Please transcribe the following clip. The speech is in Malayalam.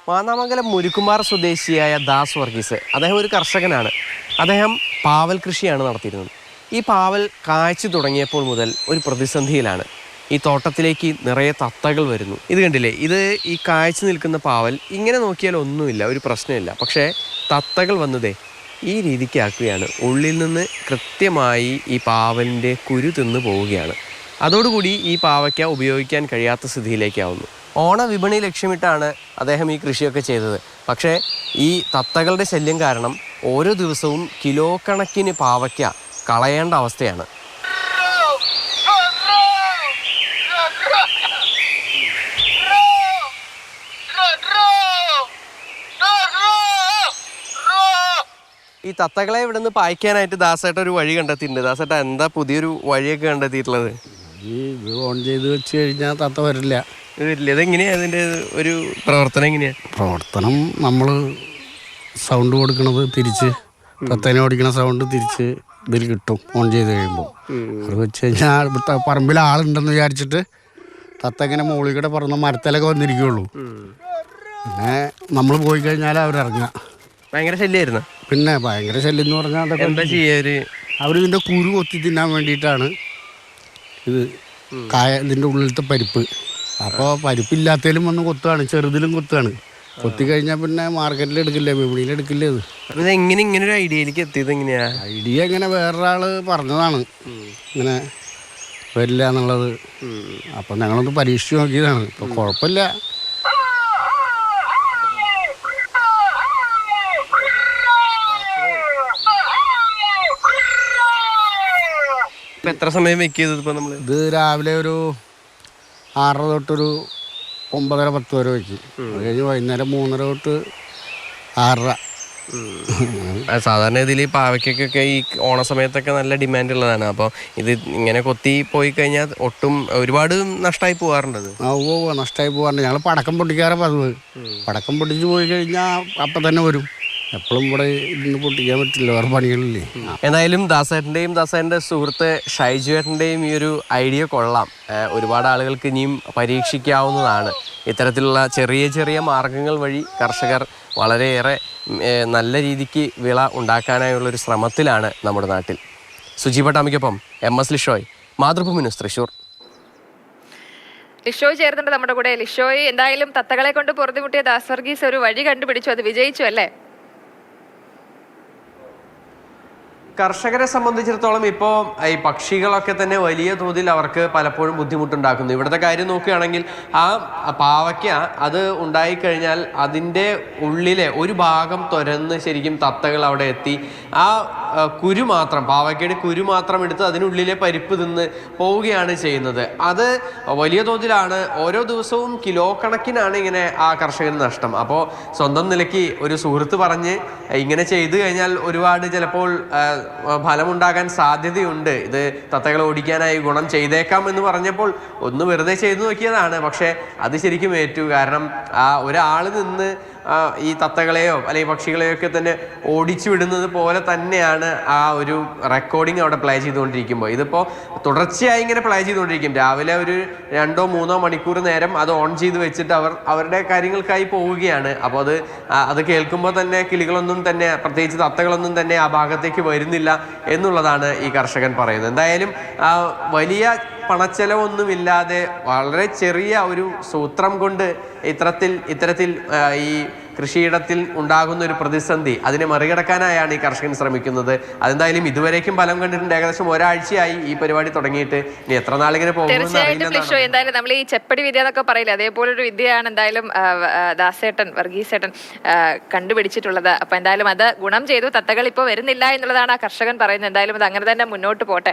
മാന്നാമംഗലം മുരുക്കുമാർ സ്വദേശിയായ ദാസ് വർഗീസ് അദ്ദേഹം ഒരു കർഷകനാണ്. അദ്ദേഹം പാവൽ കൃഷിയാണ് നടത്തിയിരുന്നത്. ഈ പാവൽ കായ്ച്ചു തുടങ്ങിയപ്പോൾ മുതൽ ഒരു പ്രതിസന്ധിയിലാണ്. ഈ തോട്ടത്തിലേക്ക് നിറയെ തത്തകൾ വരുന്നു. ഇത് കണ്ടില്ലേ, ഇത് ഈ കായ്ച്ചു നിൽക്കുന്ന പാവൽ ഇങ്ങനെ നോക്കിയാൽ ഒന്നുമില്ല, ഒരു പ്രശ്നമില്ല. പക്ഷേ തത്തകൾ വന്നതേ ഈ രീതിക്ക് ആക്കുകയാണ്. ഉള്ളിൽ നിന്ന് കൃത്യമായി ഈ പാവലിൻ്റെ കുരു തിന്നു പോവുകയാണ്. അതോടുകൂടി ഈ പാവയ്ക്ക ഉപയോഗിക്കാൻ കഴിയാത്ത സ്ഥിതിയിലേക്കാവുന്നു. ഓണവിപണി ലക്ഷ്യമിട്ടാണ് അദ്ദേഹം ഈ കൃഷിയൊക്കെ ചെയ്തത്. പക്ഷേ ഈ തത്തകളുടെ ശല്യം കാരണം ഓരോ ദിവസവും കിലോ കണക്കിന് പാവയ്ക്ക കളയേണ്ട അവസ്ഥയാണ്. ഈ തത്തകളെ ഇവിടെ നിന്ന് പായിക്കാനായിട്ട് ദാസേട്ട ഒരു വഴി കണ്ടെത്തിയിട്ടുണ്ട്. ദാസേട്ട എന്താ പുതിയൊരു വഴിയൊക്കെ കണ്ടെത്തിയിട്ടുള്ളത്? ഇത് ഓൺ ചെയ്ത് വെച്ച് കഴിഞ്ഞാൽ തത്ത വരില്ല. വരില്ല. ഇതെങ്ങനെയാ അതിൻ്റെ ഒരു പ്രവർത്തനം എങ്ങനെയാ? പ്രവർത്തനം നമ്മൾ സൗണ്ട് കൊടുക്കണത് തിരിച്ച് തത്തേനെ ഓടിക്കണ സൗണ്ട് തിരിച്ച് ഇതിൽ കിട്ടും ഓൺ ചെയ്ത് കഴിയുമ്പോൾ. അത് വെച്ച് കഴിഞ്ഞാൽ ഇവിടുത്തെ പറമ്പിൽ ആളുണ്ടെന്ന് വിചാരിച്ചിട്ട് തത്ത ഇങ്ങനെ മുകളിൽ കൂടെ പറന്ന മരത്തിലൊക്കെ വന്നിരിക്കുകയുള്ളൂ. പിന്നെ നമ്മൾ പോയി കഴിഞ്ഞാൽ അവരിറങ്ങുക. ഭയങ്കര ശല്യമായിരുന്നു. പിന്നെ ഭയങ്കര ശല്യം എന്ന് പറഞ്ഞാൽ അതൊക്കെ എന്താ ചെയ്യാ? അവരിതിൻ്റെ കുരു കൊത്തി തിന്നാൻ വേണ്ടിയിട്ടാണ് ഇത് ഇതിൻ്റെ ഉള്ളിലത്തെ പരിപ്പ്. അപ്പോൾ പരിപ്പില്ലാത്തതിലും വന്ന് കൊത്തുകയാണ്, ചെറുതിലും കൊത്തുകയാണ്. കൊത്തി കഴിഞ്ഞാൽ പിന്നെ മാർക്കറ്റിൽ എടുക്കില്ലേ, വിപണിയിൽ എടുക്കില്ലേ. ഇത് എങ്ങനെ ഇങ്ങനെ ഒരു ഐഡിയയിലേക്ക് എത്തിയത് എങ്ങനെയാ? ഐഡിയ ഇങ്ങനെ വേറൊരാൾ പറഞ്ഞതാണ് ഇങ്ങനെ വരില്ല എന്നുള്ളത്. അപ്പം ഞങ്ങളൊന്ന് പരീക്ഷിച്ച് നോക്കിയതാണ്. ഇപ്പം കുഴപ്പമില്ല. എത്ര സമയം വെക്ക് ചെയ്തത്? ഇപ്പം നമ്മൾ ഇത് രാവിലെ ഒരു 6:30 തൊട്ടൊരു 9:30-10 വരെ വയ്ക്കും. അത് കഴിഞ്ഞ് വൈകുന്നേരം 3:30 തൊട്ട് 6:30. സാധാരണ ഇതിൽ പാവയ്ക്കൊക്കെ ഈ ഓണ സമയത്തൊക്കെ നല്ല ഡിമാൻഡ് ഉള്ളതാണ്. അപ്പോൾ ഇത് ഇങ്ങനെ കൊത്തി പോയി കഴിഞ്ഞാൽ ഒട്ടും ഒരുപാട് നഷ്ടമായി പോകാറുണ്ടത്. നഷ്ടമായി പോകാറുണ്ട്. ഞങ്ങൾ പടക്കം പൊട്ടിക്കാറ് പതിവ്. പടക്കം പൊട്ടിച്ച് പോയി കഴിഞ്ഞാൽ അപ്പം തന്നെ വരും. എപ്പോഴും ഇവിടെ ഇന്ന് പൊട്ടിക്കാൻ പറ്റില്ല, വേറെ പണികളില്ലേ. എന്തായാലും ദാസേട്ടൻ്റെയും ദാസേട്ടൻ്റെ സുഹൃത്ത് ഷൈജുവേട്ടൻ്റെയും ഈ ഒരു ഐഡിയ കൊള്ളാം. ഒരുപാട് ആളുകൾക്ക് ഇനിയും പരീക്ഷിക്കാവുന്നതാണ്. ഇത്തരത്തിലുള്ള ചെറിയ ചെറിയ മാർഗങ്ങൾ വഴി കർഷകർ വളരെയേറെ നല്ല രീതിക്ക് വിള ഉണ്ടാക്കാനായുള്ളൊരു ശ്രമത്തിലാണ് നമ്മുടെ നാട്ടിൽ. സുജി പട്ടാമിക്കൊപ്പം MS ലിഷോയ്, മാതൃഭൂമി ന്യൂസ്, തൃശ്ശൂർ. ലിഷോയ് ചേർന്നിട്ട് നമ്മുടെ കൂടെ. ലിഷോയ്, എന്തായാലും തത്തകളെ കൊണ്ട് പൊറുതിമുട്ടിയ ദാസ് വർഗീസ് ഒരു വഴി കണ്ടുപിടിച്ചു, അത് വിജയിച്ചു അല്ലേ? കർഷകരെ സംബന്ധിച്ചിടത്തോളം ഇപ്പോൾ ഈ പക്ഷികളൊക്കെ തന്നെ വലിയ തോതിൽ അവർക്ക് പലപ്പോഴും ബുദ്ധിമുട്ടുണ്ടാക്കുന്നു. ഇവിടുത്തെ കാര്യം നോക്കുകയാണെങ്കിൽ ആ പാവയ്ക്ക അത് ഉണ്ടായിക്കഴിഞ്ഞാൽ അതിൻ്റെ ഉള്ളിലെ ഒരു ഭാഗം തുരന്ന് ശരിക്കും തത്തകൾ അവിടെ എത്തി ആ കുരു മാത്രം, പാവയ്ക്കയുടെ കുരു മാത്രം എടുത്ത് അതിനുള്ളിലെ പരിപ്പ് തിന്ന് പോവുകയാണ് ചെയ്യുന്നത്. അത് വലിയ തോതിലാണ്. ഓരോ ദിവസവും കിലോ കണക്കിനാണ് ഇങ്ങനെ ആ കർഷകന് നഷ്ടം. അപ്പോൾ സ്വന്തം നിലയ്ക്ക് ഒരു സുഹൃത്ത് പറഞ്ഞ് ഇങ്ങനെ ചെയ്തു കഴിഞ്ഞാൽ ഒരുപാട് ചിലപ്പോൾ ഫലമുണ്ടാകാൻ സാധ്യതയുണ്ട്, ഇത് തത്തകളെ ഓടിക്കാനായി ഗുണം ചെയ്തേക്കാം എന്ന് പറഞ്ഞപ്പോൾ ഒന്ന് വെറുതെ ചെയ്തു നോക്കിയതാണ്. പക്ഷേ അത് ശരിക്കും ഏറ്റു. കാരണം ഒരാൾ നിന്ന് ഈ തത്തകളെയോ അല്ലെങ്കിൽ പക്ഷികളെയോ ഒക്കെ തന്നെ ഓടിച്ചു വിടുന്നത് പോലെ തന്നെയാണ് ആ ഒരു റെക്കോർഡിങ് അവിടെ പ്ലേ ചെയ്തുകൊണ്ടിരിക്കുമ്പോൾ. ഇതിപ്പോൾ തുടർച്ചയായി ഇങ്ങനെ പ്ലേ ചെയ്തുകൊണ്ടിരിക്കും. രാവിലെ ഒരു 2-3 മണിക്കൂർ നേരം അത് ഓൺ ചെയ്ത് വെച്ചിട്ട് അവരുടെ കാര്യങ്ങൾക്കായി പോവുകയാണ്. അപ്പോൾ അത് കേൾക്കുമ്പോൾ തന്നെ കിളികളൊന്നും തന്നെ, പ്രത്യേകിച്ച് തത്തകളൊന്നും തന്നെ ആ ഭാഗത്തേക്ക് വരുന്നില്ല എന്നുള്ളതാണ് ഈ കർഷകൻ പറയുന്നത്. എന്തായാലും വലിയ പണച്ചെലവൊന്നുമില്ലാതെ വളരെ ചെറിയ ഒരു സൂത്രം കൊണ്ട് ഇത്തരത്തിൽ ഈ കൃഷിയിടത്തിൽ ഉണ്ടാകുന്ന ഒരു പ്രതിസന്ധി അതിനെ മറികടക്കാനായാണ് ഈ കർഷകൻ ശ്രമിക്കുന്നത്. അതെന്തായാലും ഇതുവരേക്കും ഫലം കണ്ടിട്ടുണ്ട്. ഏകദേശം ഒരാഴ്ചയായി ഈ പരിപാടി തുടങ്ങിയിട്ട്. ഇനി എത്ര നാളിങ്ങനെ പോകും? തീർച്ചയായിട്ടും എന്തായാലും നമ്മൾ ഈ ചെപ്പടി വിദ്യ എന്നൊക്കെ പറയില്ല, അതേപോലൊരു വിദ്യയാണ് എന്തായാലും ദാസേട്ടൻ, വർഗീസേട്ടൻ കണ്ടുപിടിച്ചിട്ടുള്ളത്. അപ്പൊ എന്തായാലും അത് ഗുണം ചെയ്തു. തത്തകൾ ഇപ്പോൾ വരുന്നില്ല എന്നുള്ളതാണ് ആ കർഷകൻ പറയുന്നത്. എന്തായാലും അത് അങ്ങനെ തന്നെ മുന്നോട്ട് പോട്ടെ.